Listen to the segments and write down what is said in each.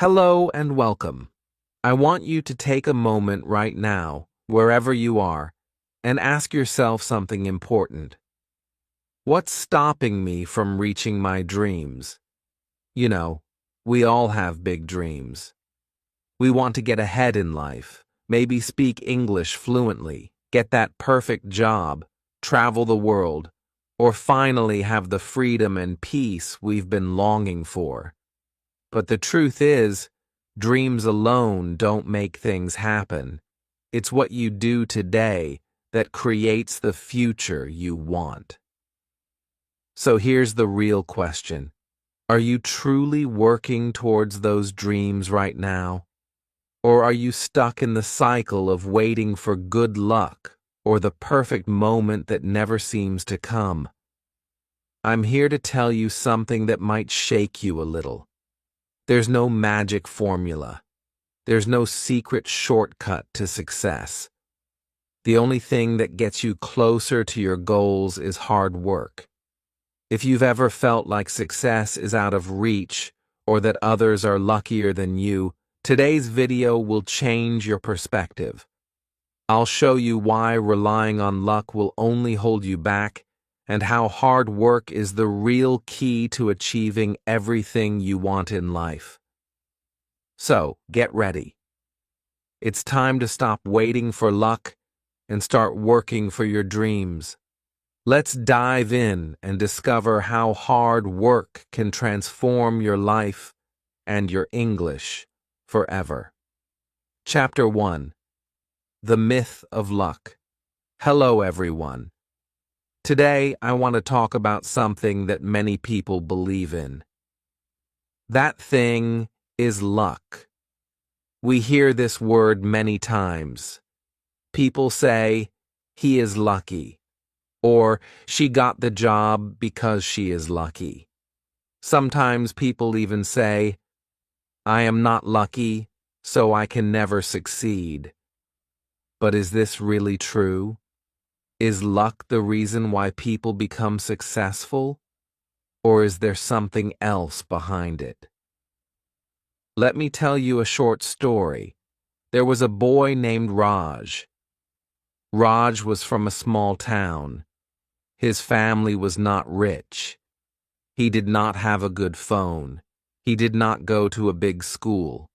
Hello and welcome. I want you to take a moment right now, wherever you are, and ask yourself something important. What's stopping me from reaching my dreams? You know, we all have big dreams. We want to get ahead in life, maybe speak English fluently, get that perfect job, travel the world, or finally have the freedom and peace we've been longing for. But the truth is, dreams alone don't make things happen. It's what you do today that creates the future you want. So here's the real question. Are you truly working towards those dreams right now? Or are you stuck in the cycle of waiting for good luck or the perfect moment that never seems to come? I'm here to tell you something that might shake you a little. There's no magic formula. There's no secret shortcut to success. The only thing that gets you closer to your goals is hard work. If you've ever felt like success is out of reach or that others are luckier than you, today's video will change your perspective. I'll show you why relying on luck will only hold you back and how hard work is the real key to achieving everything you want in life. So, get ready. It's time to stop waiting for luck and start working for your dreams. Let's dive in and discover how hard work can transform your life and your English forever. Chapter 1. The Myth of Luck. Hello, everyone. Today, I want to talk about something that many people believe in. That thing is luck. We hear this word many times. People say, he is lucky, or she got the job because she is lucky. Sometimes people even say, I am not lucky, so I can never succeed. But is this really true? Is luck the reason why people become successful? Or is there something else behind it? Let me tell you a short story. There was a boy named Raj. Raj was from a small town. His family was not rich. He did not have a good phone. He did not go to a big school.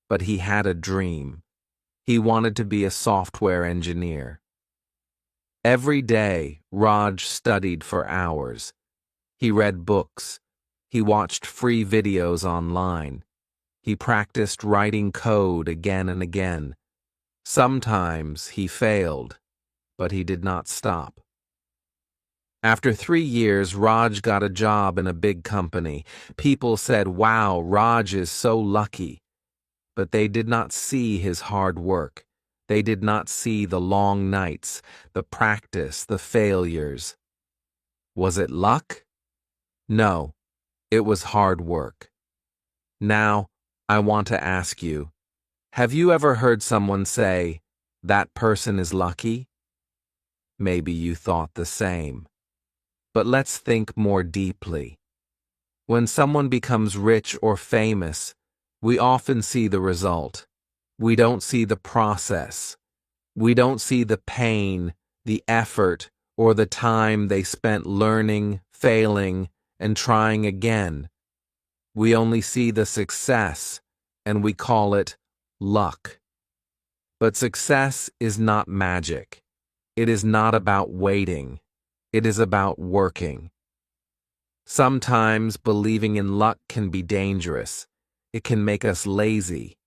But he had a dream. He wanted to be a software engineer. Every day, Raj studied for hours. He read books. He watched free videos online. He practiced writing code again and again. Sometimes he failed, but he did not stop. After 3 years, Raj got a job in a big company. People said, wow, Raj is so lucky. But they did not see his hard work. They did not see the long nights, the practice, the failures. Was it luck? No, it was hard work. Now, I want to ask you, have you ever heard someone say, that person is lucky? Maybe you thought the same. But let's think more deeply. When someone becomes rich or famous, we often see the result. We don't see the process. We don't see the pain, the effort, or the time they spent learning, failing, and trying again. We only see the success, and we call it luck. But success is not magic. It is not about waiting. It is about working. Sometimes believing in luck can be dangerous. It can make us lazy.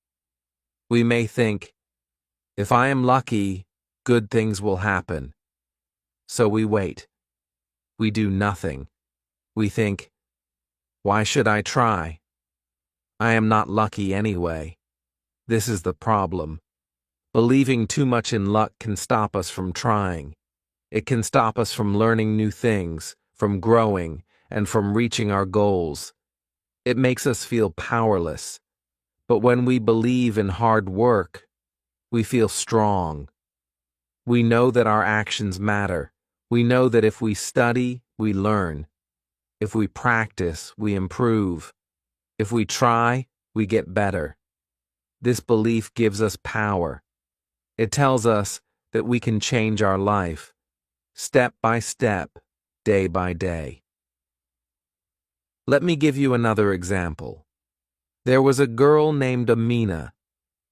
We may think, if I am lucky, good things will happen. So we wait. We do nothing. We think, why should I try? I am not lucky anyway. This is the problem. Believing too much in luck can stop us from trying. It can stop us from learning new things, from growing, and from reaching our goals. It makes us feel powerless. But when we believe in hard work, we feel strong. We know that our actions matter. We know that if we study, we learn. If we practice, we improve. If we try, we get better. This belief gives us power. It tells us that we can change our life, step by step, day by day. Let me give you another example. There was a girl named Amina.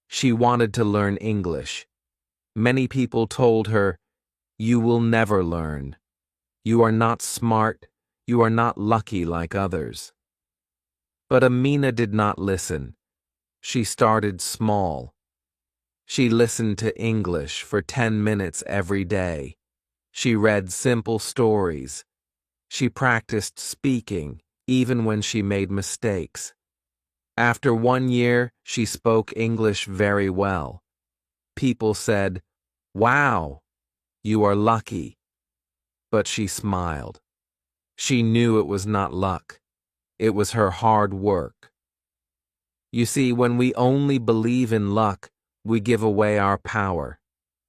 She wanted to learn English. Many people told her, "You will never learn. You are not smart. You are not lucky like others." But Amina did not listen. She started small. She listened to English for 10 minutes every day. She read simple stories. She practiced speaking, even when she made mistakes. After 1 year, she spoke English very well. People said, "Wow, you are lucky." But she smiled. She knew it was not luck. It was her hard work. You see, when we only believe in luck, we give away our power.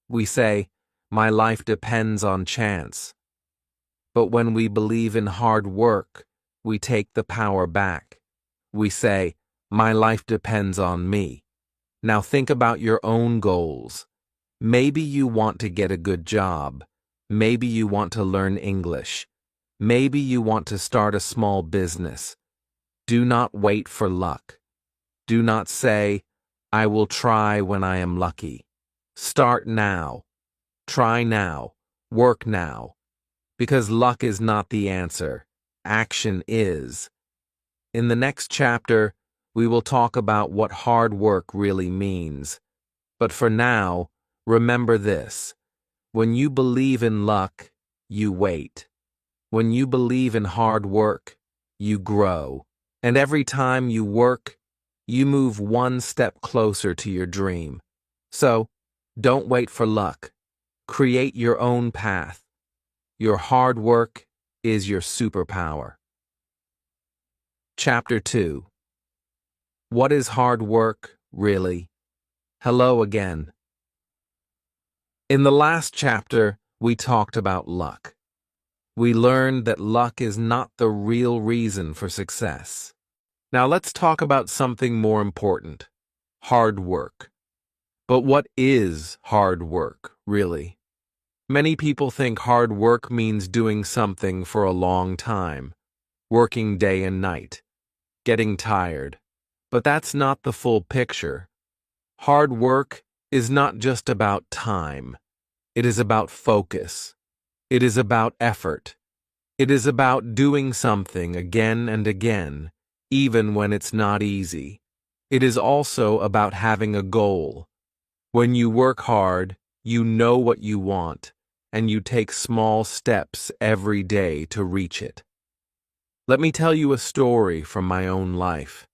We say, "My life depends on chance." But when we believe in hard work, we take the power back. We say, "My life depends on me." Now think about your own goals. Maybe you want to get a good job. Maybe you want to learn English. Maybe you want to start a small business. Do not wait for luck. Do not say, "I will try when I am lucky." Start now. Try now. Work now. Because luck is not the answer. Action is. In the next chapter, we will talk about what hard work really means. But for now, remember this. When you believe in luck, you wait. When you believe in hard work, you grow. And every time you work, you move one step closer to your dream. So, don't wait for luck. Create your own path. Your hard work is your superpower. Chapter 2. What is hard work, really? Hello again. In the last chapter, we talked about luck. We learned that luck is not the real reason for success. Now let's talk about something more important: hard work. But what is hard work, really? Many people think hard work means doing something for a long time, working day and night, getting tired. But that's not the full picture. Hard work is not just about time. It is about focus. It is about effort. It is about doing something again and again, even when it's not easy. It is also about having a goal. When you work hard, you know what you want, and you take small steps every day to reach it. Let me tell you a story from my own life.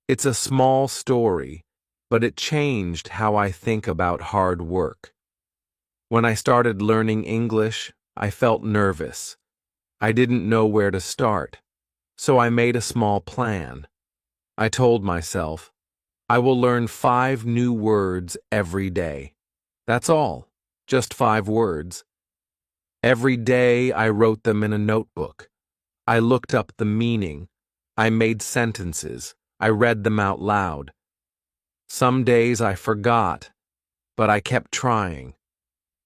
It's a small story, but it changed how I think about hard work. When I started learning English, I felt nervous. I didn't know where to start, so I made a small plan. I told myself, I will learn 5 new words every day. That's all, just 5 words. Every day I wrote them in a notebook. I looked up the meaning. I made sentences. I read them out loud. Some days I forgot, but I kept trying.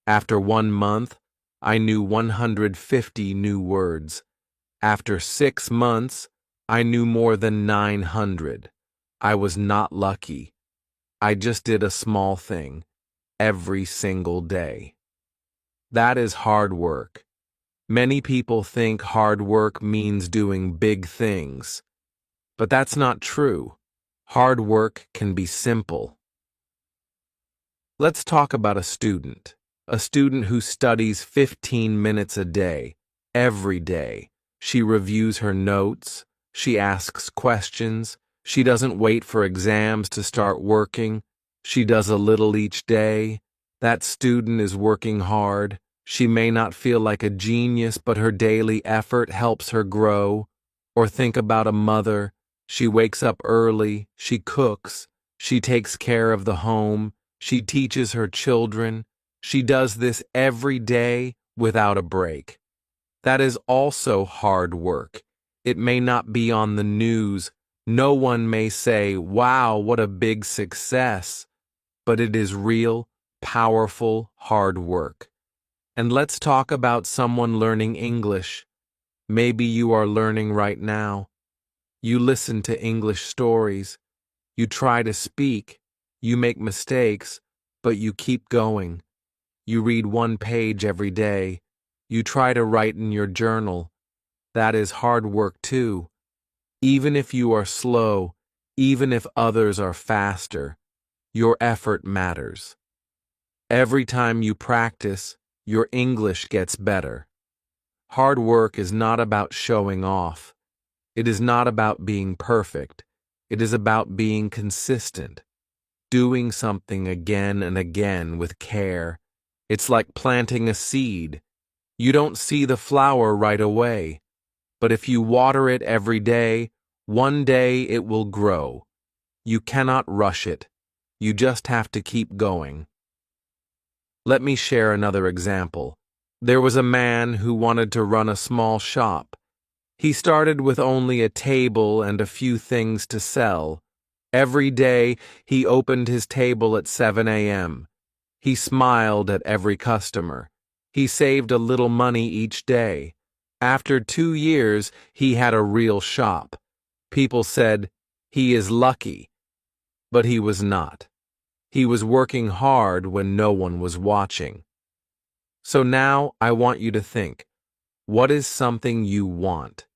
After 1 month, I knew 150 new words. After 6 months, I knew more than 900. I was not lucky. I just did a small thing every single day. That is hard work. Many people think hard work means doing big things. But that's not true. Hard work can be simple. Let's talk about a student who studies 15 minutes a day, every day. She reviews her notes, she asks questions, she doesn't wait for exams to start working, she does a little each day. That student is working hard. She may not feel like a genius, but her daily effort helps her grow. Or think about a mother. She wakes up early, she cooks, she takes care of the home, she teaches her children. She does this every day without a break. That is also hard work. It may not be on the news, No one may say, "Wow, what a big success," but it is real, powerful, hard work. And let's talk about someone learning English. Maybe you are learning right now. You listen to English stories. You try to speak. You make mistakes, but you keep going. You read one page every day. You try to write in your journal. That is hard work too. Even if you are slow, even if others are faster, your effort matters. Every time you practice, your English gets better. Hard work is not about showing off. It is not about being perfect. It is about being consistent, doing something again and again with care. It's like planting a seed. You don't see the flower right away, but if you water it every day, one day it will grow. You cannot rush it. You just have to keep going. Let me share another example. There was a man who wanted to run a small shop. He started with only a table and a few things to sell. Every day, he opened his table at 7 a.m. He smiled at every customer. He saved a little money each day. After 2 years, he had a real shop. People said, "He is lucky," but he was not. He was working hard when no one was watching. So now I want you to think, what is something you want?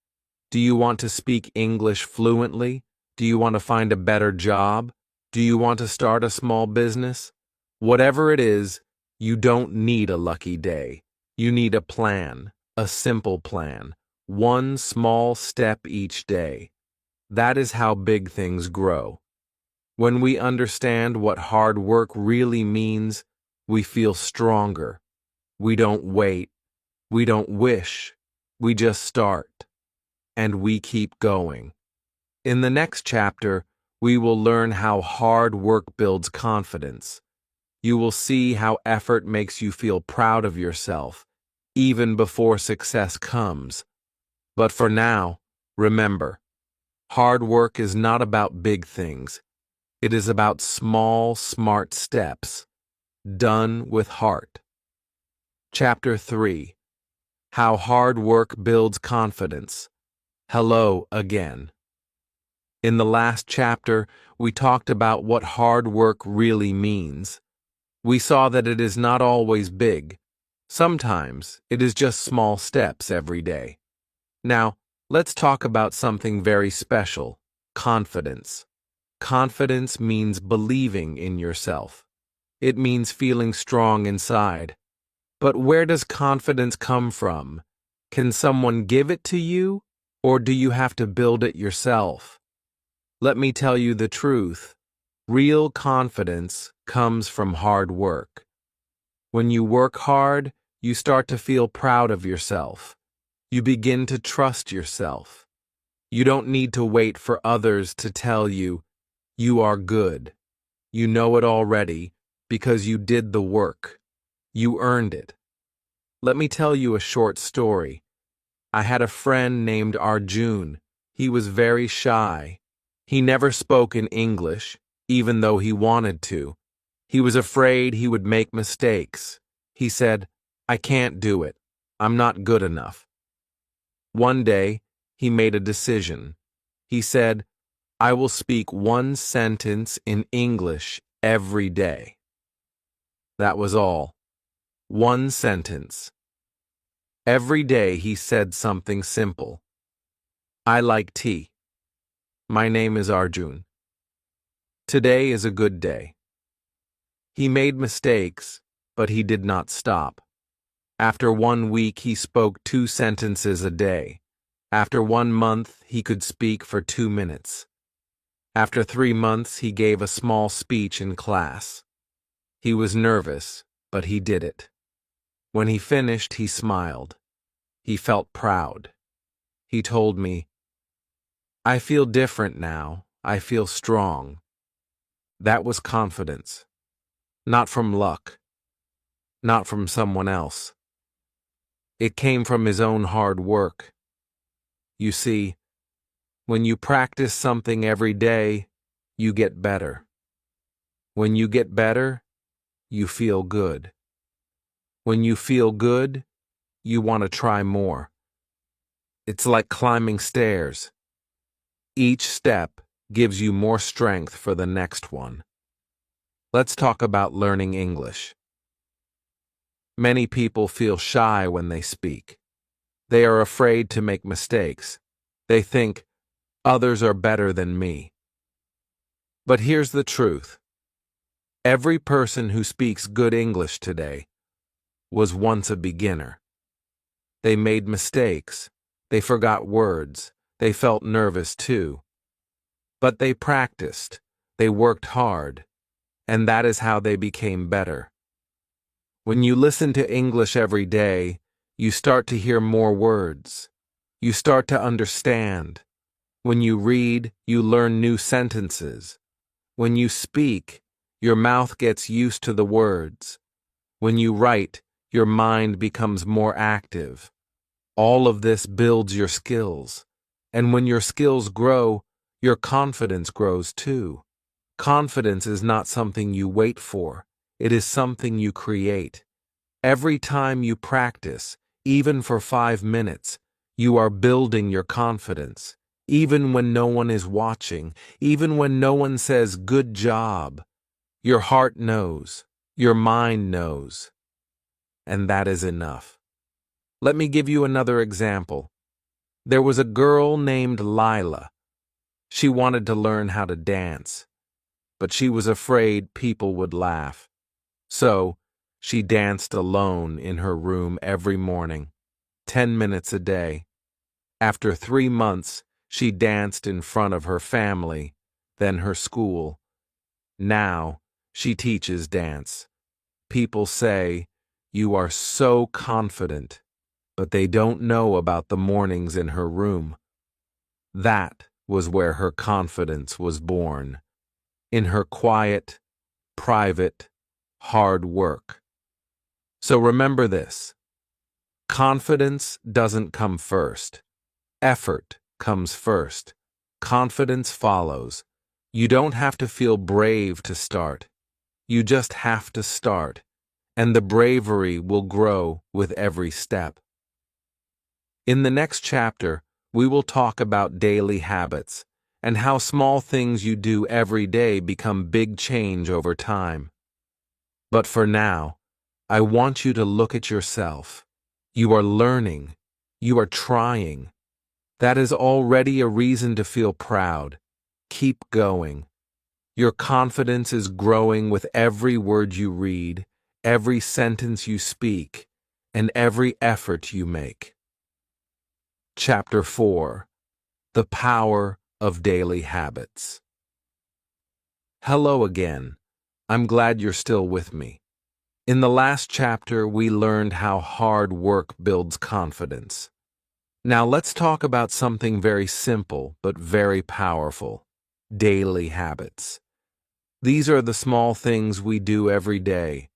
Do you want to speak English fluently? Do you want to find a better job? Do you want to start a small business? Whatever it is, you don't need a lucky day. You need a plan, a simple plan, one small step each day. That is how big things grow. When we understand what hard work really means, we feel stronger. We don't wait. We don't wish. We just start. And we keep going. In the next chapter, we will learn how hard work builds confidence. You will see how effort makes you feel proud of yourself, even before success comes. But for now, remember, hard work is not about big things. It is about small, smart steps, done with heart. Chapter 3. How hard work builds confidence. Hello again. In the last chapter, we talked about what hard work really means. We saw that it is not always big. Sometimes it is just small steps every day. Now, let's talk about something very special, confidence. Confidence means believing in yourself. It means feeling strong inside. But where does confidence come from? Can someone give it to you, or do you have to build it yourself? Let me tell you the truth. Real confidence comes from hard work. When you work hard, you start to feel proud of yourself. You begin to trust yourself. You don't need to wait for others to tell you, "You are good." You know it already because you did the work. You earned it. Let me tell you a short story. I had a friend named Arjun. He was very shy. He never spoke in English, even though he wanted to. He was afraid he would make mistakes. He said, "I can't do it. I'm not good enough." One day, he made a decision. He said, "I will speak one sentence in English every day." That was all. One sentence. Every day he said something simple. "I like tea. My name is Arjun. Today is a good day." He made mistakes, but he did not stop. After 1 week, he spoke 2 sentences a day. After 1 month, he could speak for 2 minutes. After 3 months, he gave a small speech in class. He was nervous, but he did it. When he finished, he smiled. He felt proud. He told me, "I feel different now. I feel strong." That was confidence. Not from luck. Not from someone else. It came from his own hard work. You see, When you practice something every day, you get better. When you get better, you feel good. When you feel good, you want to try more. It's like climbing stairs. Each step gives you more strength for the next one. Let's talk about learning English. Many people feel shy when they speak. They are afraid to make mistakes. They think, others are better than me. But here's the truth. Every person who speaks good English today was once a beginner. They made mistakes. They forgot words. They felt nervous too. But they practiced. They worked hard. And that is how they became better. When you listen to English every day, you start to hear more words. You start to understand. When you read, you learn new sentences. When you speak, your mouth gets used to the words. When you write, your mind becomes more active. All of this builds your skills. And when your skills grow, your confidence grows too. Confidence is not something you wait for. It is something you create. Every time you practice, even for 5 minutes, you are building your confidence. Even when no one is watching, even when no one says good job, your heart knows, your mind knows, and that is enough. Let me give you another example. There was a girl named Lila. She wanted to learn how to dance, but she was afraid people would laugh. So, she danced alone in her room every morning, 10 minutes a day. After 3 months, she danced in front of her family, then her school. Now, she teaches dance. People say, "You are so confident," but they don't know about the mornings in her room. That was where her confidence was born, in her quiet, private, hard work. So remember this. Confidence doesn't come first. Effort comes first. Confidence follows. You don't have to feel brave to start. You just have to start, and the bravery will grow with every step. In the next chapter, we will talk about daily habits and how small things you do every day become big change over time. But for now, I want you to look at yourself. You are learning. You are trying. That is already a reason to feel proud. Keep going. Your confidence is growing with every word you read, every sentence you speak, and every effort you make. Chapter 4. The Power of Daily Habits. Hello again. I'm glad you're still with me. In the last chapter, we learned how hard work builds confidence. Now let's talk about something very simple but very powerful: daily habits. These are the small things we do every day.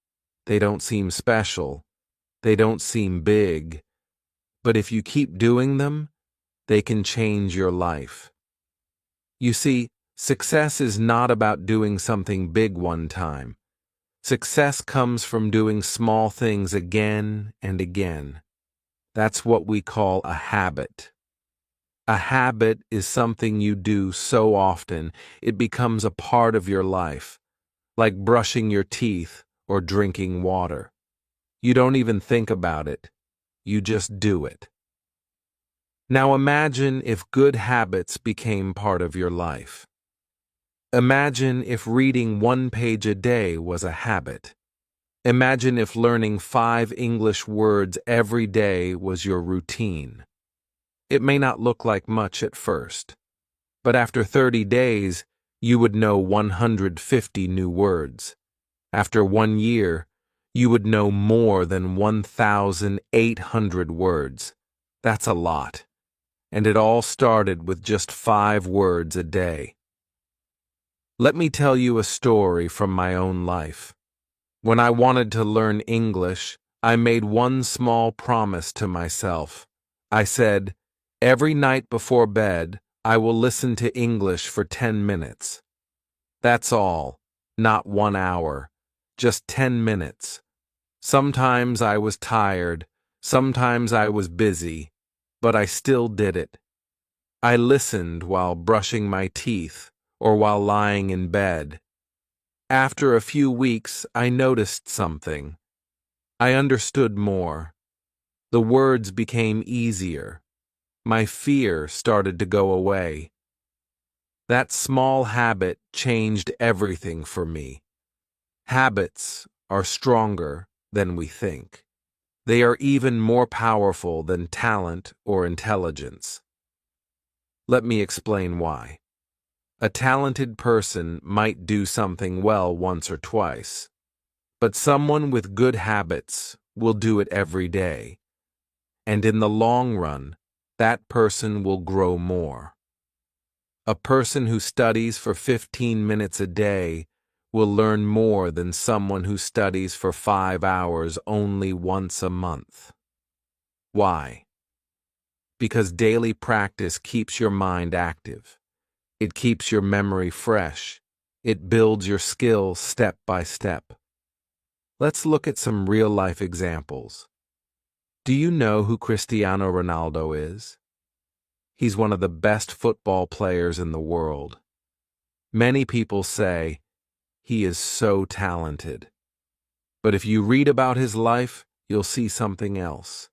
They don't seem special. They don't seem big. But if you keep doing them, they can change your life. You see, success is not about doing something big one time. Success comes from doing small things again and again. That's what we call a habit. A habit is something you do so often, it becomes a part of your life, like brushing your teeth or drinking water. You don't even think about it. You just do it. Now imagine if good habits became part of your life. Imagine if reading 1 page a day was a habit. Imagine if learning 5 English words every day was your routine. It may not look like much at first, but after 30 days, you would know 150 new words. After 1 year, you would know more than 1,800 words. That's a lot. And it all started with just 5 words a day. Let me tell you a story from my own life. When I wanted to learn English, I made one small promise to myself. I said, every night before bed, I will listen to English for 10 minutes. That's all, not 1 hour, just 10 minutes. Sometimes I was tired, sometimes I was busy, but I still did it. I listened while brushing my teeth or while lying in bed. After a few weeks, I noticed something. I understood more. The words became easier. My fear started to go away. That small habit changed everything for me. Habits are stronger than we think. They are even more powerful than talent or intelligence. Let me explain why. A talented person might do something well once or twice, but someone with good habits will do it every day. And in the long run, that person will grow more. A person who studies for 15 minutes a day will learn more than someone who studies for 5 hours only once a month. Why? Because daily practice keeps your mind active. It keeps your memory fresh. It builds your skills step by step. Let's look at some real-life examples. Do you know who Cristiano Ronaldo is? He's one of the best football players in the world. Many people say, he is so talented. But if you read about his life, you'll see something else.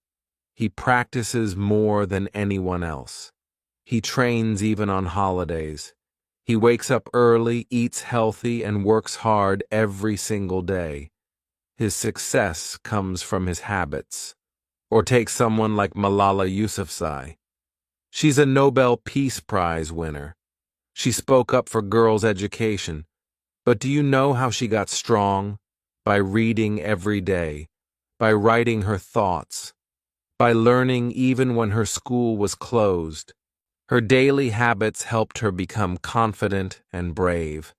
He practices more than anyone else. He trains even on holidays. He wakes up early, eats healthy, and works hard every single day. His success comes from his habits. Or take someone like Malala Yousafzai. She's a Nobel Peace Prize winner. She spoke up for girls' education. But do you know how she got strong? By reading every day, by writing her thoughts, by learning even when her school was closed. Her daily habits helped her become confident and brave.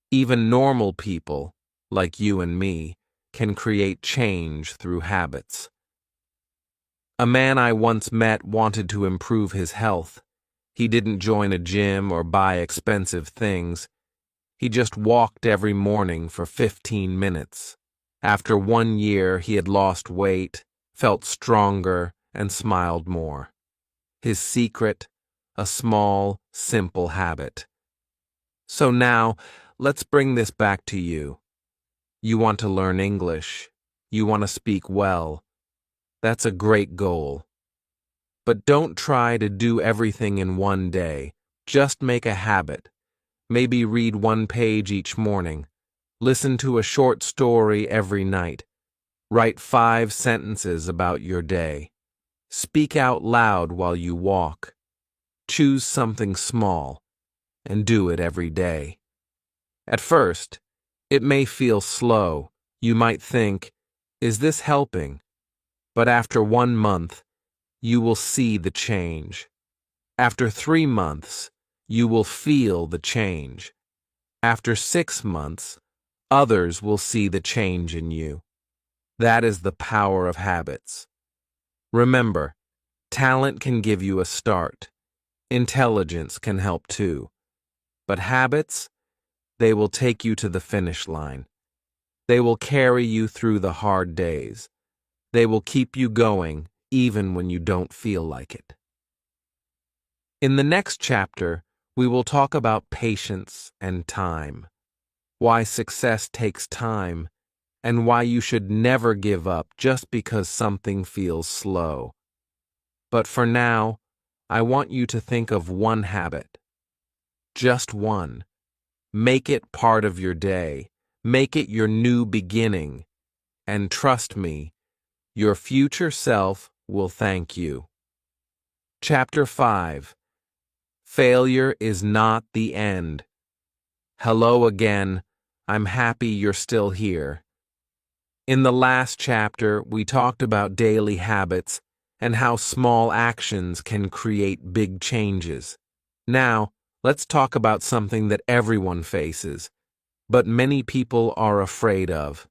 Even normal people, like you and me, can create change through habits. A man I once met wanted to improve his health. He didn't join a gym or buy expensive things. He just walked every morning for 15 minutes. After 1 year, he had lost weight, felt stronger, and smiled more. His secret, a small, simple habit. So now, let's bring this back to you. You want to learn English. You want to speak well. That's a great goal. But don't try to do everything in one day. Just make a habit. Maybe read 1 page each morning. Listen to a short story every night. Write 5 sentences about your day. Speak out loud while you walk. Choose something small and do it every day. At first, it may feel slow. You might think, is this helping? But after 1 month, you will see the change. After 3 months, you will feel the change. After 6 months, others will see the change in you. That is the power of habits. Remember, talent can give you a start. Intelligence can help too. But habits, they will take you to the finish line. They will carry you through the hard days. They will keep you going even when you don't feel like it. In the next chapter, we will talk about patience and time, why success takes time, and why you should never give up just because something feels slow. But for now, I want you to think of one habit. Just one. Make it part of your day. Make it your new beginning. And trust me, your future self will thank you. Chapter 5. Failure is not the end. Hello again. I'm happy you're still here. In the last chapter, we talked about daily habits and how small actions can create big changes. Now, let's talk about something that everyone faces, but many people are afraid of.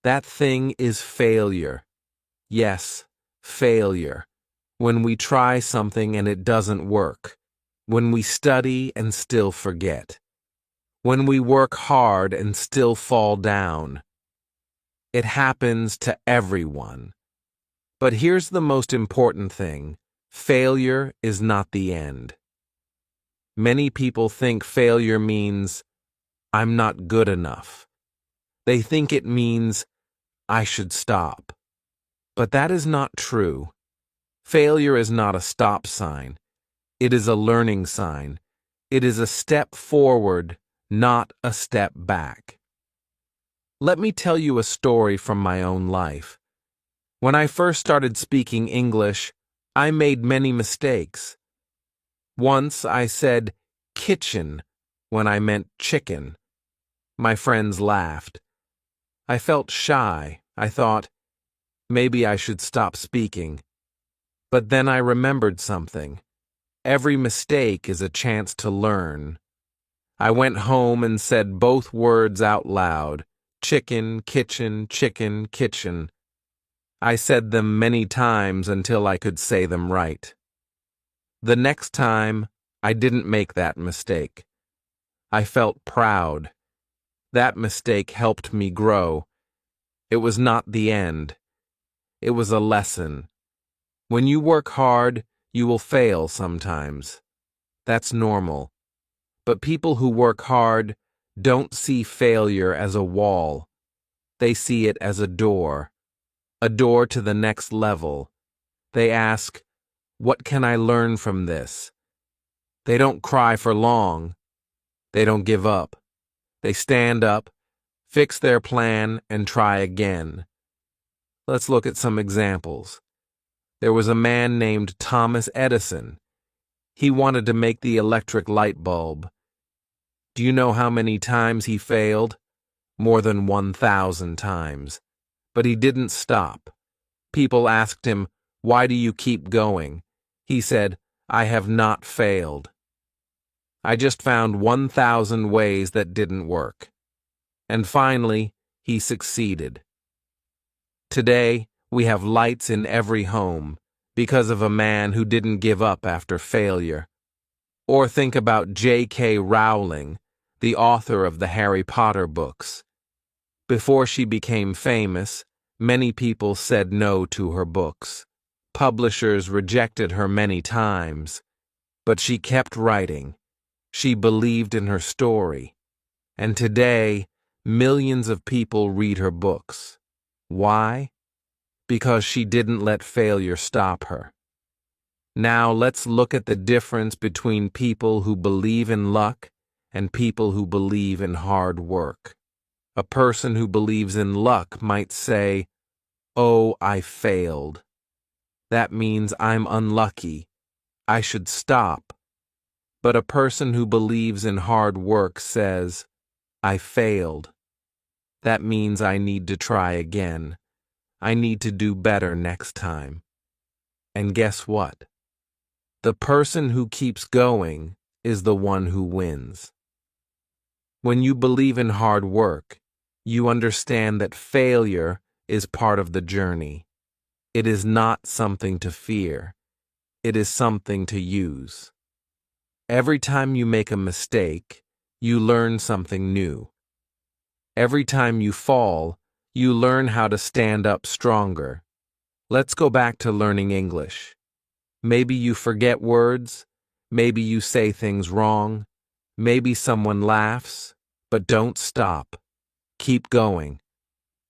That thing is failure. Yes, failure. When we try something and it doesn't work. when we study and still forget, when we work hard and still fall down. It happens to everyone. But here's the most important thing: failure is not the end. Many people think failure means, I'm not good enough. They think it means, I should stop. But that is not true. Failure is not a stop sign. It is a learning sign. It is a step forward, not a step back. Let me tell you a story from my own life. When I first started speaking English, I made many mistakes. Once I said kitchen when I meant chicken. My friends laughed. I felt shy. I thought, maybe I should stop speaking. But then I remembered something. Every mistake is a chance to learn. I went home and said both words out loud: chicken, kitchen, chicken, kitchen. I said them many times until I could say them right. The next time, I didn't make that mistake. I felt proud. That mistake helped me grow. It was not the end. It was a lesson. When you work hard, you will fail sometimes. That's normal. But people who work hard don't see failure as a wall. They see it as a door to the next level. They ask, what can I learn from this? They don't cry for long. They don't give up. They stand up, fix their plan, and try again. Let's look at some examples. There was a man named Thomas Edison. He wanted to make the electric light bulb. Do you know how many times he failed? More than 1,000 times. But he didn't stop. People asked him, why do you keep going? He said, I have not failed. I just found 1,000 ways that didn't work. And finally, he succeeded. Today, we have lights in every home because of a man who didn't give up after failure. Or think about J.K. Rowling, the author of the Harry Potter books. Before she became famous, many people said no to her books. Publishers rejected her many times, but she kept writing. She believed in her story. And today, millions of people read her books. Why? Because she didn't let failure stop her. Now let's look at the difference between people who believe in luck and people who believe in hard work. A person who believes in luck might say, oh, I failed. That means I'm unlucky. I should stop. But a person who believes in hard work says, I failed. That means I need to try again. I need to do better next time. And guess what? The person who keeps going is the one who wins. When you believe in hard work, you understand that failure is part of the journey. It is not something to fear. It is something to use. Every time you make a mistake, you learn something new. Every time you fall, you learn how to stand up stronger. Let's go back to learning English. Maybe you forget words. Maybe you say things wrong. Maybe someone laughs. But don't stop. Keep going.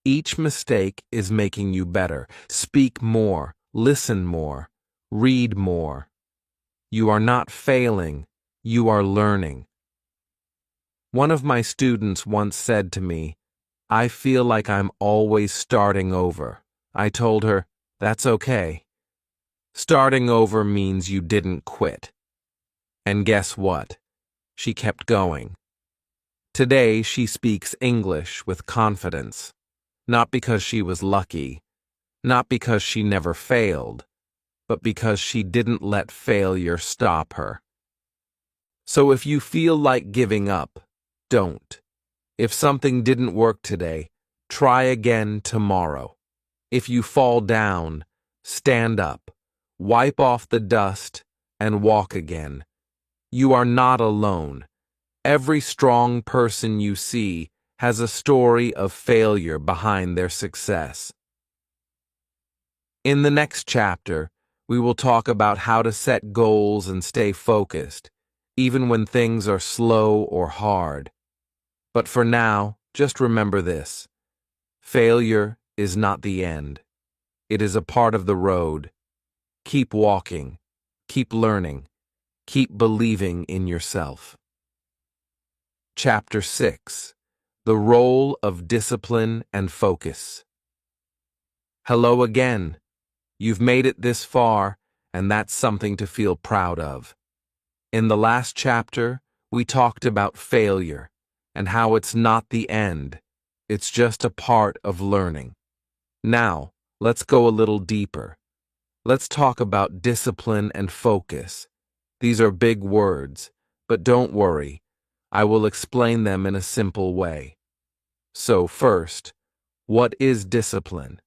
Each mistake is making you better. Speak more. Listen more. Read more. You are not failing. You are learning. One of my students once said to me, I feel like I'm always starting over. I told her, that's okay. Starting over means you didn't quit. And guess what? She kept going. Today she speaks English with confidence, not because she was lucky, not because she never failed, but because she didn't let failure stop her. So if you feel like giving up, don't. If something didn't work today, try again tomorrow. If you fall down, stand up, wipe off the dust, and walk again. You are not alone. Every strong person you see has a story of failure behind their success. In the next chapter, we will talk about how to set goals and stay focused, even when things are slow or hard. But for now, just remember this: failure is not the end. It is a part of the road. Keep walking, keep learning, keep believing in yourself. Chapter 6: The Role of Discipline and Focus. Hello again. You've made it this far, and that's something to feel proud of. In the last chapter, we talked about failure and how it's not the end. It's just a part of learning. Now, let's go a little deeper. Let's talk about discipline and focus. These are big words, but don't worry. I will explain them in a simple way. So first, what is discipline?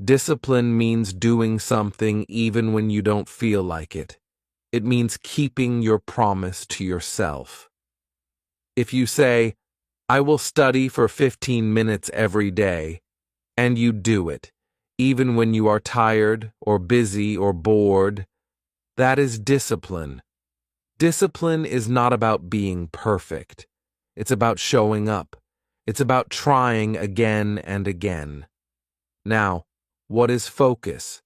Discipline means doing something even when you don't feel like it. It means keeping your promise to yourself. If you say, "I will study for 15 minutes every day," and you do it, even when you are tired or busy or bored, that is discipline. Discipline is not about being perfect. It's about showing up. It's about trying again and again. Now, what is focus?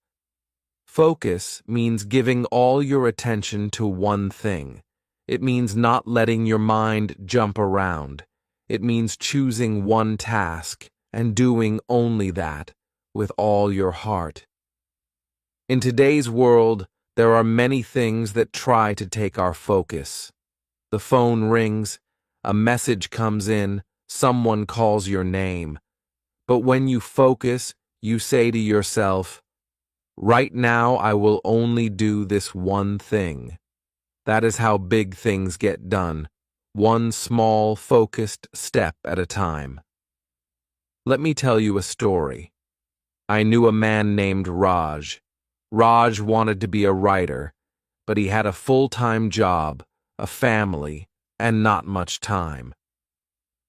Focus means giving all your attention to one thing. It means not letting your mind jump around. It means choosing one task and doing only that with all your heart. In today's world, there are many things that try to take our focus. The phone rings, a message comes in, someone calls your name. But when you focus, you say to yourself, "Right now I will only do this one thing." That is how big things get done, one small, focused step at a time. Let me tell you a story. I knew a man named Raj. Raj wanted to be a writer, but he had a full-time job, a family, and not much time.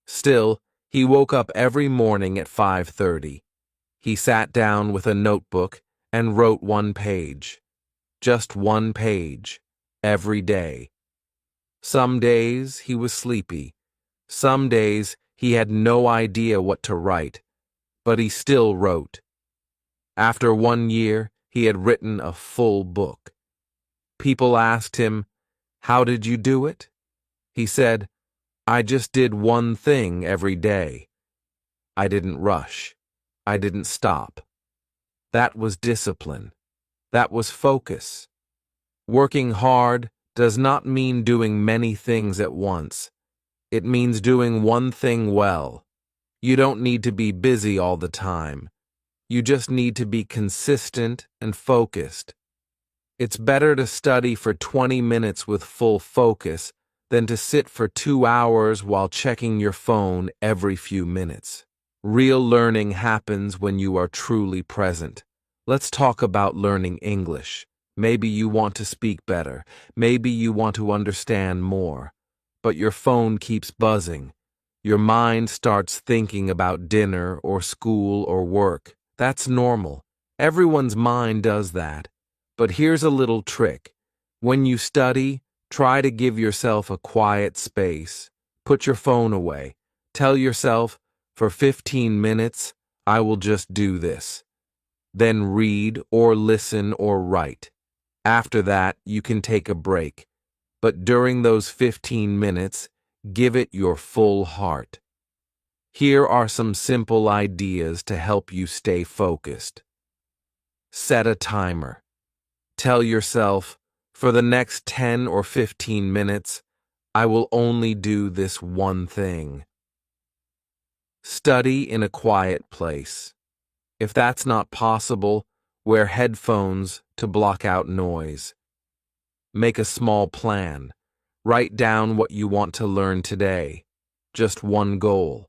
Still, he woke up every morning at 5:30. He sat down with a notebook and wrote one page. Just one page, every day. Some days he was sleepy. Some days he had no idea what to write, but he still wrote. After 1 year, he had written a full book. People asked him, "How did you do it?" He said, "I just did one thing every day. I didn't rush. I didn't stop." That was discipline. That was focus. Working hard does not mean doing many things at once. It means doing one thing well. You don't need to be busy all the time. You just need to be consistent and focused. It's better to study for 20 minutes with full focus than to sit for 2 hours while checking your phone every few minutes. Real learning happens when you are truly present. Let's talk about learning English. Maybe you want to speak better. Maybe you want to understand more. But your phone keeps buzzing. Your mind starts thinking about dinner or school or work. That's normal. Everyone's mind does that. But here's a little trick. When you study, try to give yourself a quiet space. Put your phone away. Tell yourself, "For 15 minutes, I will just do this." Then read or listen or write. After that, you can take a break. But during those 15 minutes, give it your full heart. Here are some simple ideas to help you stay focused. Set a timer. Tell yourself, "For the next 10 or 15 minutes, I will only do this one thing." Study in a quiet place. If that's not possible, wear headphones to block out noise. Make a small plan. Write down what you want to learn today. Just one goal.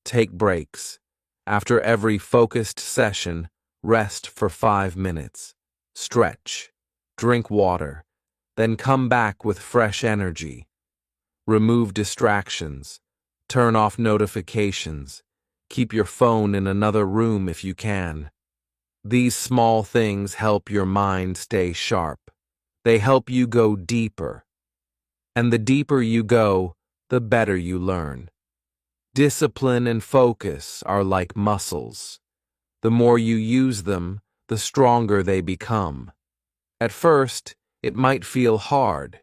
Take breaks. After every focused session, rest for 5 minutes. Stretch. Drink water. Then come back with fresh energy. Remove distractions. Turn off notifications. Keep your phone in another room if you can. These small things help your mind stay sharp. They help you go deeper. And the deeper you go, the better you learn. Discipline and focus are like muscles. The more you use them, the stronger they become. At first, it might feel hard.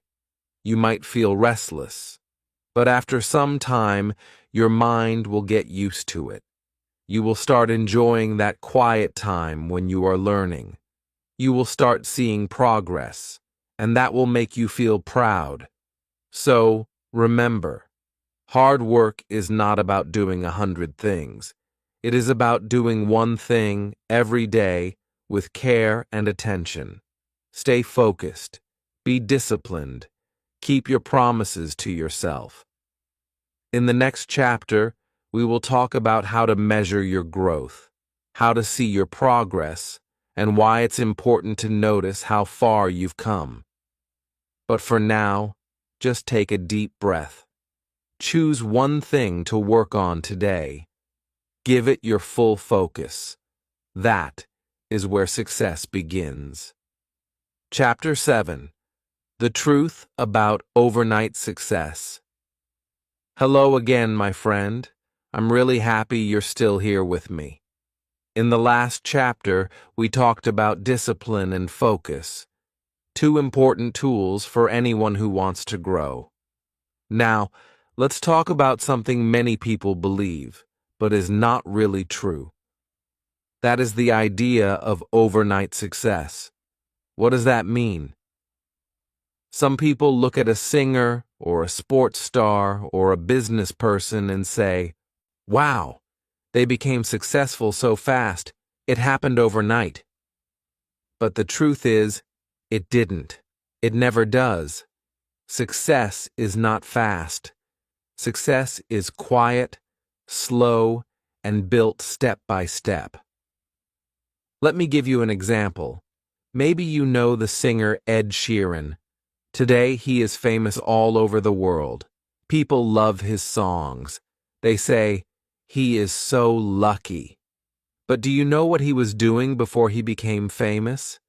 You might feel restless. But after some time, your mind will get used to it. You will start enjoying that quiet time when you are learning. You will start seeing progress, and that will make you feel proud. So, remember, hard work is not about doing 100 things. It is about doing one thing every day with care and attention. Stay focused. Be disciplined. Keep your promises to yourself. In the next chapter, we will talk about how to measure your growth, how to see your progress, and why it's important to notice how far you've come. But for now, just take a deep breath. Choose one thing to work on today. Give it your full focus. That is where success begins. Chapter 7. The Truth About Overnight Success. Hello again, my friend. I'm really happy you're still here with me. In the last chapter, we talked about discipline and focus, two important tools for anyone who wants to grow. Now, let's talk about something many people believe, but is not really true. That is the idea of overnight success. What does that mean? Some people look at a singer or a sports star or a business person and say, "Wow, they became successful so fast, it happened overnight." But the truth is, it didn't. It never does. Success is not fast. Success is quiet, slow, and built step by step. Let me give you an example. Maybe you know the singer Ed Sheeran. Today he is famous all over the world. People love his songs. They say, "He is so lucky." But do you know what he was doing before he became famous?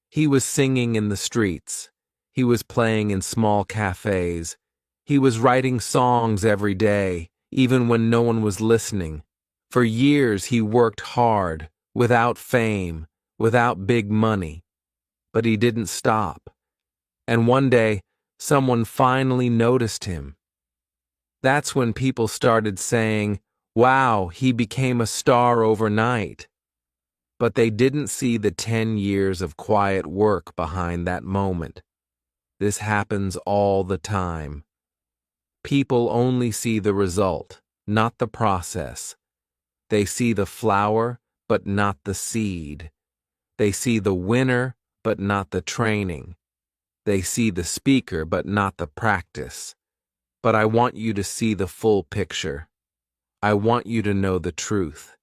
He was singing in the streets. He was playing in small cafes. He was writing songs every day, even when no one was listening. For years he worked hard, without fame, without big money. But he didn't stop. And one day, someone finally noticed him. That's when people started saying, "Wow, he became a star overnight." But they didn't see the 10 years of quiet work behind that moment. This happens all the time. People only see the result, not the process. They see the flower, but not the seed. They see the winner, but not the training. They see the speaker, but not the practice. But I want you to see the full picture. I want you to know the truth.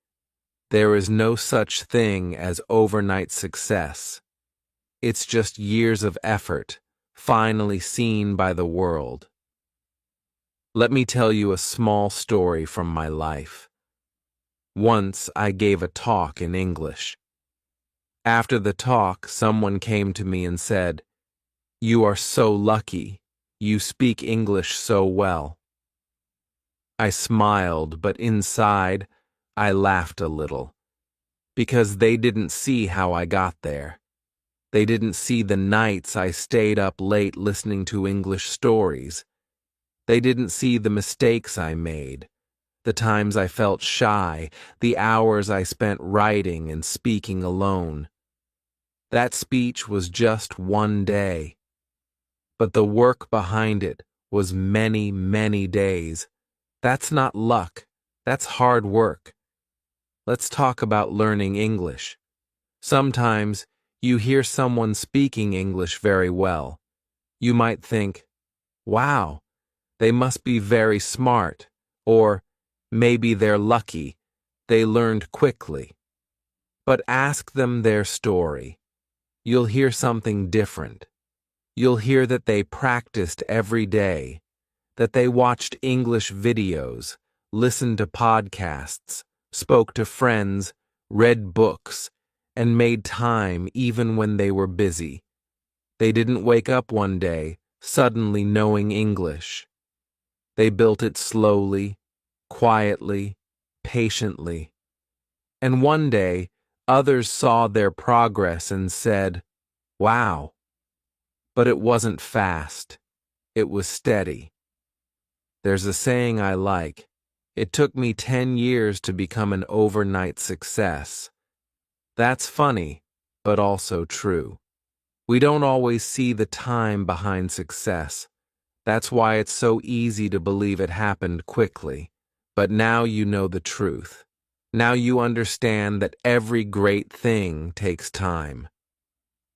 There is no such thing as overnight success. It's just years of effort, finally seen by the world. Let me tell you a small story from my life. Once I gave a talk in English. After the talk, someone came to me and said, "You are so lucky. You speak English so well." I smiled, but inside, I laughed a little. Because they didn't see how I got there. They didn't see the nights I stayed up late listening to English stories. They didn't see the mistakes I made, the times I felt shy, the hours I spent writing and speaking alone. That speech was just one day. But the work behind it was many, many days. That's not luck. That's hard work. Let's talk about learning English. Sometimes you hear someone speaking English very well. You might think, "Wow, they must be very smart," or maybe they're lucky. They learned quickly. But ask them their story. You'll hear something different. You'll hear that they practiced every day, that they watched English videos, listened to podcasts, spoke to friends, read books, and made time even when they were busy. They didn't wake up one day suddenly knowing English. They built it slowly, quietly, patiently. And one day, others saw their progress and said, "Wow." But it wasn't fast. It was steady. There's a saying I like. It took me 10 years to become an overnight success. That's funny, but also true. We don't always see the time behind success. That's why it's so easy to believe it happened quickly. But now you know the truth. Now you understand that every great thing takes time.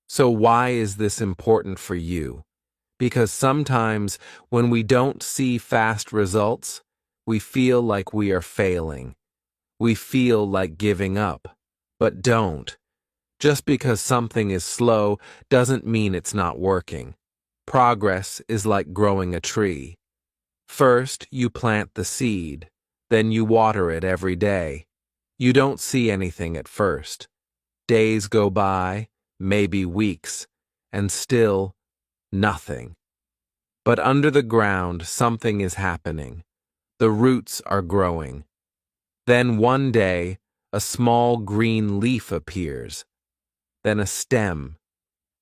So why is this important for you? Because sometimes when we don't see fast results, we feel like we are failing. We feel like giving up. But don't. Just because something is slow doesn't mean it's not working. Progress is like growing a tree. First, you plant the seed, then you water it every day. You don't see anything at first. Days go by, maybe weeks, and still nothing. But under the ground, something is happening. The roots are growing. Then one day, a small green leaf appears, then a stem,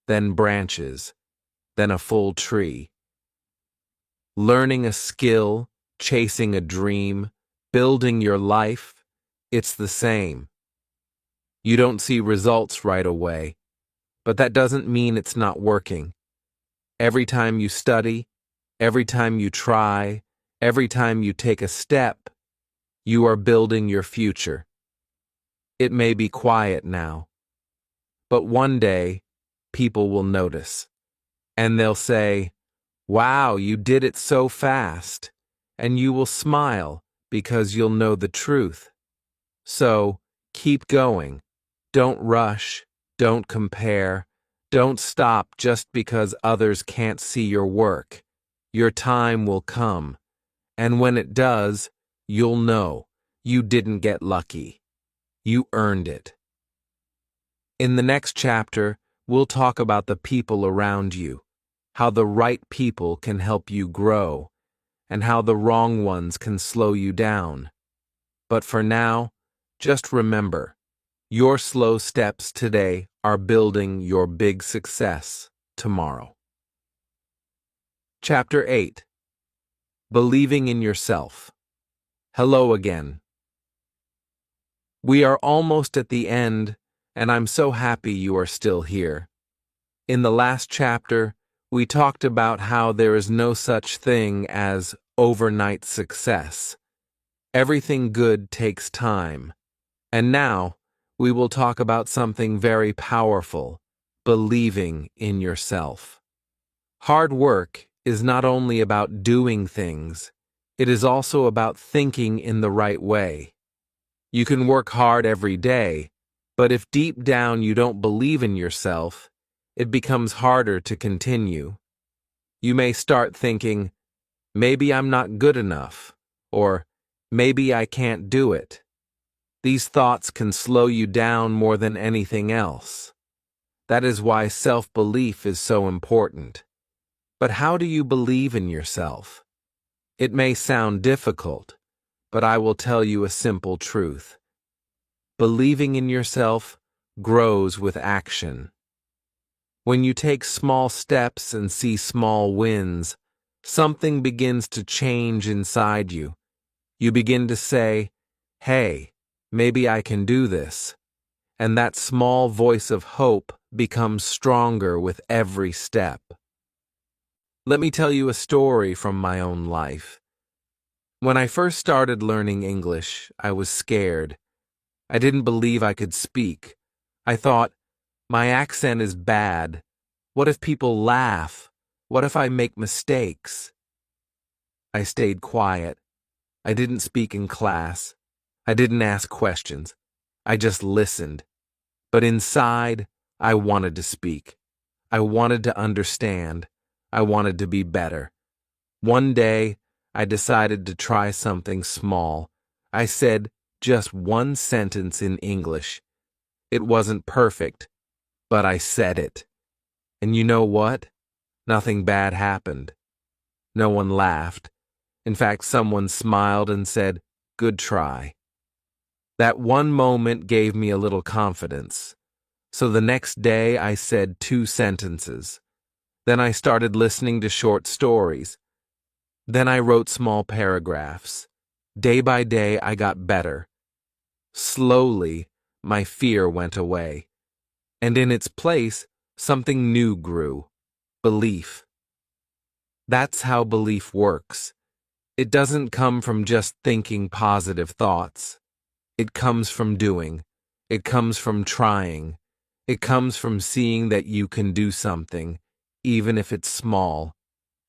then branches, then a full tree. Learning a skill, chasing a dream, building your life, it's the same. You don't see results right away, but that doesn't mean it's not working. Every time you study, every time you try, every time you take a step, you are building your future. It may be quiet now, but one day, people will notice, and they'll say, "Wow, you did it so fast," and you will smile because you'll know the truth. So, keep going. Don't rush, don't compare, don't stop just because others can't see your work. Your time will come, and when it does, you'll know you didn't get lucky. You earned it. In the next chapter, we'll talk about the people around you, how the right people can help you grow, and how the wrong ones can slow you down. But for now, just remember, your slow steps today are building your big success tomorrow. Chapter 8. Believing in Yourself. Hello again. We are almost at the end, and I'm so happy you are still here. In the last chapter, we talked about how there is no such thing as overnight success. Everything good takes time. And now, we will talk about something very powerful: believing in yourself. Hard work is not only about doing things, it is also about thinking in the right way. You can work hard every day, but if deep down you don't believe in yourself, it becomes harder to continue. You may start thinking, "Maybe I'm not good enough," or "Maybe I can't do it." These thoughts can slow you down more than anything else. That is why self-belief is so important. But how do you believe in yourself? It may sound difficult, but I will tell you a simple truth. Believing in yourself grows with action. When you take small steps and see small wins, something begins to change inside you. You begin to say, "Hey, maybe I can do this." And that small voice of hope becomes stronger with every step. Let me tell you a story from my own life. When I first started learning English, I was scared. I didn't believe I could speak. I thought, my accent is bad. What if people laugh? What if I make mistakes? I stayed quiet. I didn't speak in class. I didn't ask questions. I just listened. But inside, I wanted to speak. I wanted to understand. I wanted to be better. One day, I decided to try something small. I said just one sentence in English. It wasn't perfect, but I said it. And you know what? Nothing bad happened. No one laughed. In fact, someone smiled and said, "Good try." That one moment gave me a little confidence. So the next day I said 2 sentences. Then I started listening to short stories. Then I wrote small paragraphs. Day by day I got better. Slowly, my fear went away. And in its place, something new grew. Belief. That's how belief works. It doesn't come from just thinking positive thoughts. It comes from doing. It comes from trying. It comes from seeing that you can do something, even if it's small.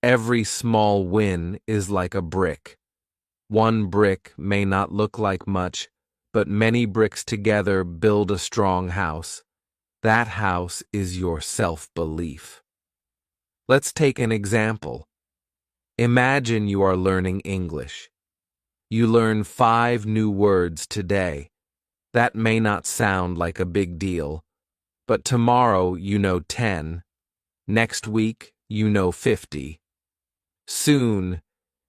Every small win is like a brick. One brick may not look like much, but many bricks together build a strong house. That house is your self-belief. Let's take an example. Imagine you are learning English. You learn 5 new words today. That may not sound like a big deal, but tomorrow you know 10. Next week you know 50. Soon,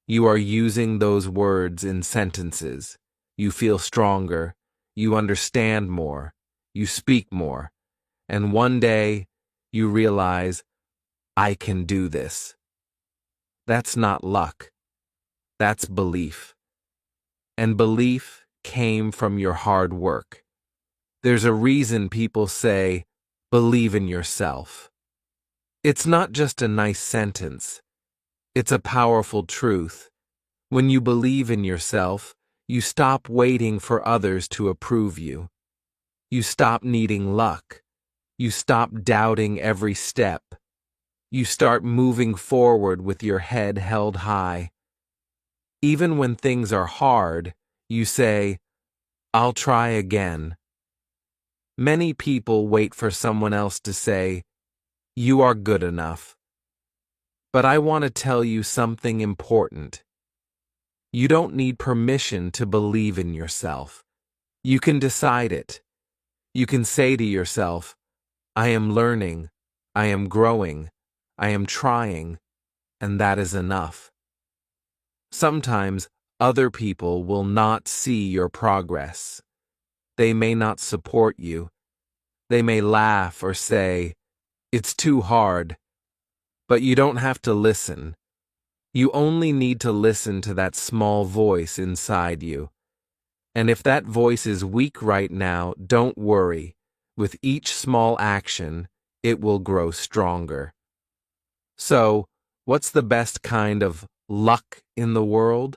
you are using those words in sentences. You feel stronger, you understand more, you speak more, and one day you realize, I can do this. That's not luck. That's belief. And belief came from your hard work. There's a reason people say, believe in yourself. It's not just a nice sentence. It's a powerful truth. When you believe in yourself, you stop waiting for others to approve you. You stop needing luck. You stop doubting every step. You start moving forward with your head held high. Even when things are hard, you say, I'll try again. Many people wait for someone else to say, you are good enough. But I want to tell you something important. You don't need permission to believe in yourself. You can decide it. You can say to yourself, I am learning, I am growing, I am trying, and that is enough. Sometimes other people will not see your progress. They may not support you. They may laugh or say, it's too hard. But you don't have to listen. You only need to listen to that small voice inside you. And if that voice is weak right now, don't worry. With each small action, it will grow stronger. So, what's the best kind of luck in the world?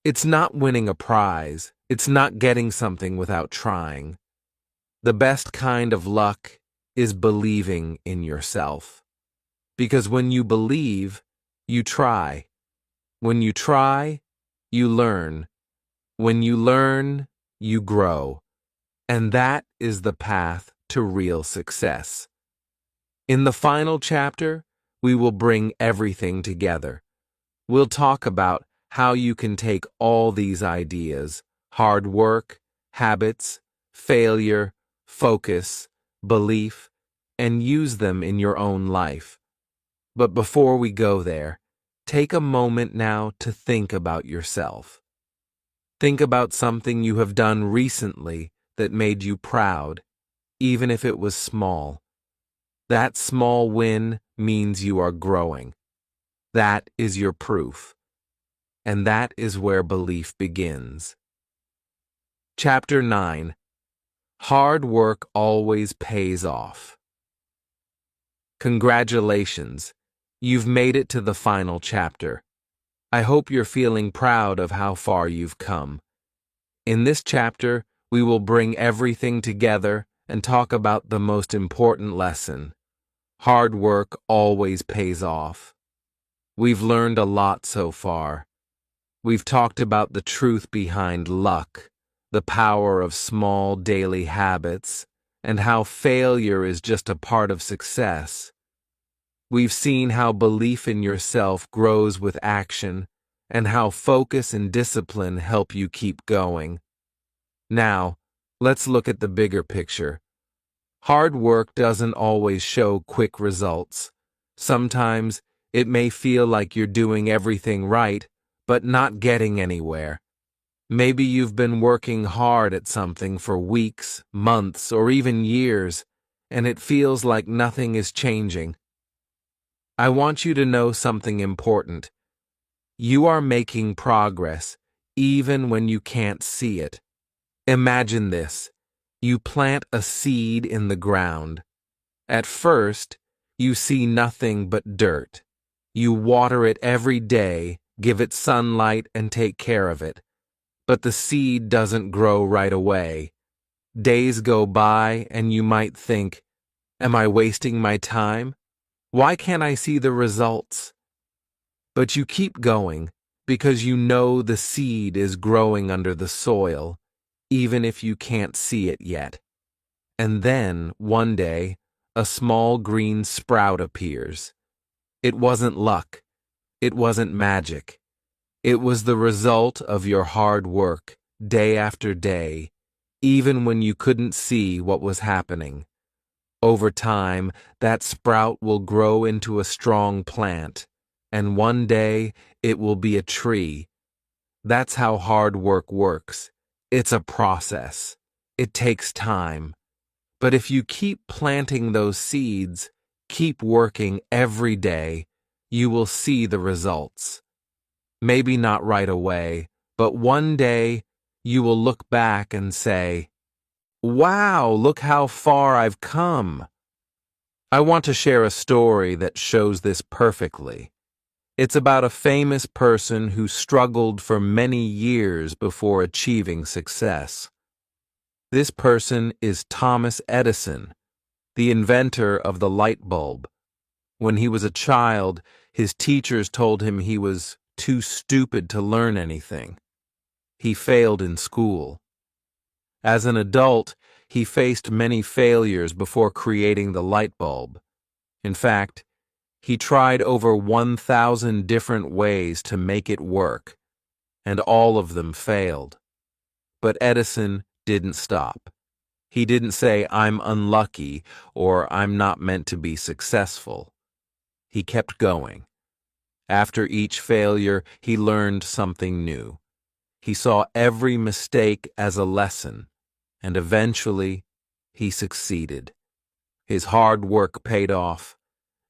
It's not winning a prize. It's not getting something without trying. The best kind of luck is believing in yourself. Because when you believe, you try. When you try, you learn. When you learn, you grow. And that is the path to real success. In the final chapter, we will bring everything together. We'll talk about how you can take all these ideas, hard work, habits, failure, focus, belief, and use them in your own life. But before we go there, take a moment now to think about yourself. Think about something you have done recently that made you proud, even if it was small. That small win means you are growing. That is your proof. And that is where belief begins. Chapter 9. Hard work always pays off. Congratulations. You've made it to the final chapter. I hope you're feeling proud of how far you've come. In this chapter, we will bring everything together and talk about the most important lesson. Hard work always pays off. We've learned a lot so far. We've talked about the truth behind luck, the power of small daily habits, and how failure is just a part of success. We've seen how belief in yourself grows with action, and how focus and discipline help you keep going. Now, let's look at the bigger picture. Hard work doesn't always show quick results. Sometimes it may feel like you're doing everything right, but not getting anywhere. Maybe you've been working hard at something for weeks, months, or even years, and it feels like nothing is changing. I want you to know something important. You are making progress, even when you can't see it. Imagine this. You plant a seed in the ground. At first, you see nothing but dirt. You water it every day, give it sunlight, and take care of it. But the seed doesn't grow right away. Days go by, and you might think, am I wasting my time? Why can't I see the results? But you keep going because you know the seed is growing under the soil, even if you can't see it yet. And then, one day, a small green sprout appears. It wasn't luck. It wasn't magic. It was the result of your hard work, day after day, even when you couldn't see what was happening. Over time, that sprout will grow into a strong plant, and one day it will be a tree. That's how hard work works. It's a process. It takes time. But if you keep planting those seeds, keep working every day, you will see the results. Maybe not right away, but one day you will look back and say, "Wow, look how far I've come." I want to share a story that shows this perfectly. It's about a famous person who struggled for many years before achieving success. This person is Thomas Edison, the inventor of the light bulb. When he was a child, his teachers told him he was too stupid to learn anything. He failed in school. As an adult, he faced many failures before creating the light bulb. In fact, he tried over 1,000 different ways to make it work, and all of them failed. But Edison didn't stop. He didn't say, "I'm unlucky," or "I'm not meant to be successful." He kept going. After each failure, he learned something new. He saw every mistake as a lesson, and eventually, he succeeded. His hard work paid off,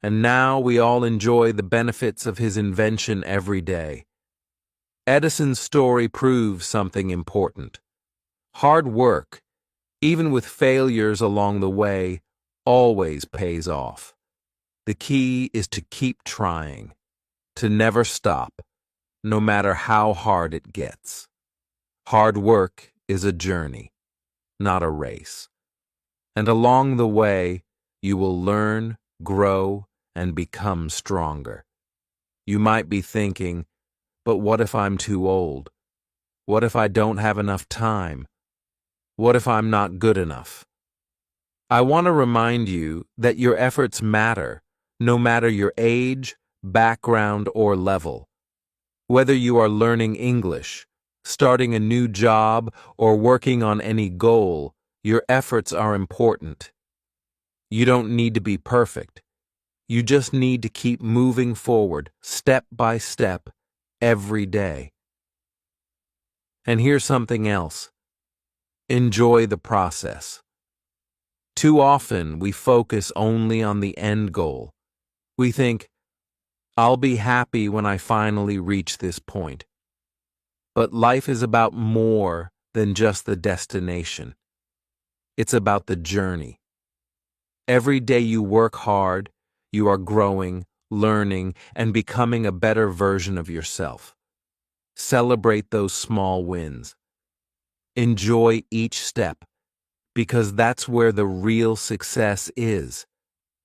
and now we all enjoy the benefits of his invention every day. Edison's story proves something important. Hard work, even with failures along the way, always pays off. The key is to keep trying, to never stop, no matter how hard it gets. Hard work is a journey, not a race. And along the way, you will learn, grow, and become stronger. You might be thinking, but what if I'm too old? What if I don't have enough time? What if I'm not good enough? I want to remind you that your efforts matter, no matter your age, background, or level. Whether you are learning English, starting a new job, or working on any goal, your efforts are important. You don't need to be perfect. You just need to keep moving forward, step by step, every day. And here's something else. Enjoy the process. Too often, we focus only on the end goal. We think, "I'll be happy when I finally reach this point." But life is about more than just the destination. It's about the journey. Every day you work hard, you are growing, learning, and becoming a better version of yourself. Celebrate those small wins. Enjoy each step, because that's where the real success is.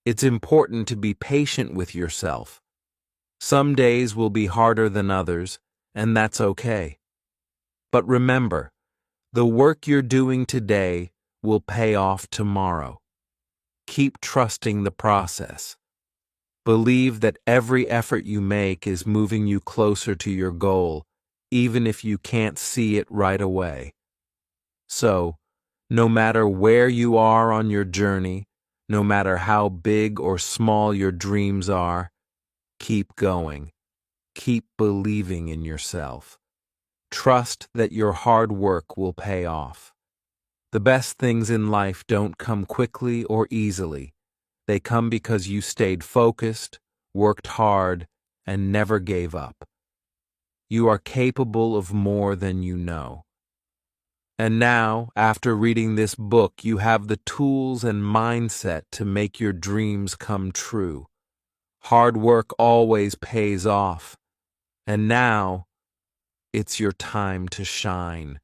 It's important to be patient with yourself. Some days will be harder than others, and that's okay. But remember, the work you're doing today will pay off tomorrow. Keep trusting the process. Believe that every effort you make is moving you closer to your goal, even if you can't see it right away. So, no matter where you are on your journey, no matter how big or small your dreams are, keep going. Keep believing in yourself. Trust that your hard work will pay off. The best things in life don't come quickly or easily. They come because you stayed focused, worked hard, and never gave up. You are capable of more than you know. And now, after reading this book, you have the tools and mindset to make your dreams come true. Hard work always pays off. And now, it's your time to shine.